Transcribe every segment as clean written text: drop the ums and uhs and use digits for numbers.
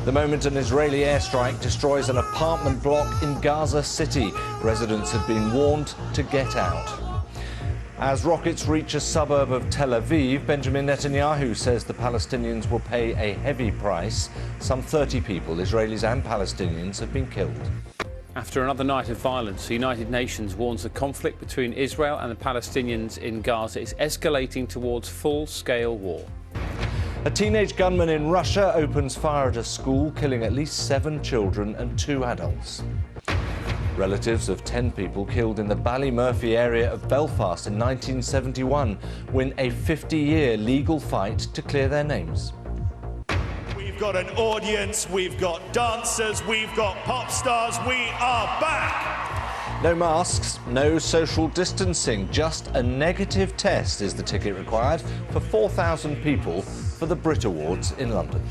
The moment an Israeli airstrike destroys an apartment block in Gaza City. Residents have been warned to get out. As rockets reach a suburb of Tel Aviv, Benjamin Netanyahu says the Palestinians will pay a heavy price. Some 30 people, Israelis and Palestinians, have been killed. After another night of violence, the United Nations warns the conflict between Israel and the Palestinians in Gaza is escalating towards full-scale war. A teenage gunman in Russia opens fire at a school, killing at least 7 children and 2 adults. Relatives of 10 people killed in the Ballymurphy area of Belfast in 1971 win a 50-year legal fight to clear their names. We've got an audience, we've got dancers, we've got pop stars, we are back! No masks, no social distancing, just a negative test is the ticket required for 4,000 people for the Brit Awards in London.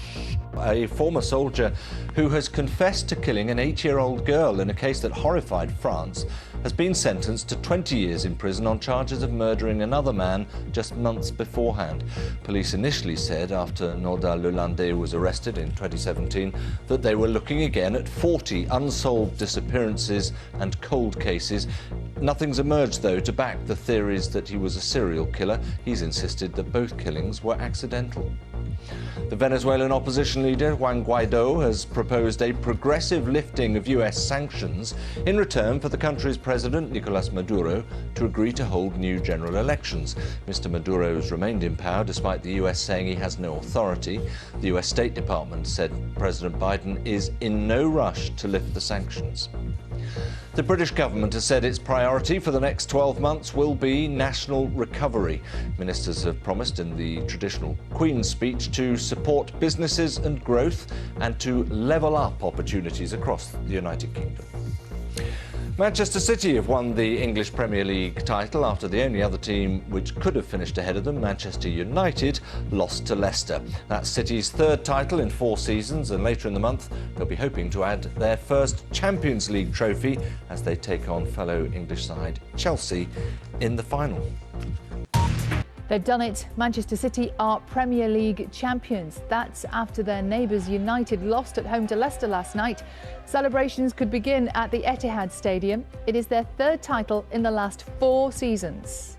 A former soldier who has confessed to killing an 8-year-old girl in a case that horrified France has been sentenced to 20 years in prison on charges of murdering another man just months beforehand. Police initially said, after Nordahl Lelandais was arrested in 2017, that they were looking again at 40 unsolved disappearances and cold cases. Nothing's emerged, though, to back the theories that he was a serial killer. He's insisted that both killings were accidental. The Venezuelan opposition leader Juan Guaido has proposed a progressive lifting of US sanctions in return for the country's president, Nicolas Maduro, to agree to hold new general elections. Mr. Maduro has remained in power despite the US saying he has no authority. The US State Department said President Biden is in no rush to lift the sanctions. The British government has said its priority for the next 12 months will be national recovery. Ministers have promised in the traditional Queen's speech to support businesses and growth and to level up opportunities across the United Kingdom. Manchester City have won the English Premier League title after the only other team which could have finished ahead of them, Manchester Utd, lost to Leicester. That's City's 3rd title in 4 seasons, and later in the month they'll be hoping to add their first Champions League trophy as they take on fellow English side Chelsea in the final. They've done it. Manchester City are Premier League champions. That's after their neighbours United lost at home to Leicester last night. Celebrations could begin at the Etihad Stadium. It is their 3rd title in the last 4 seasons.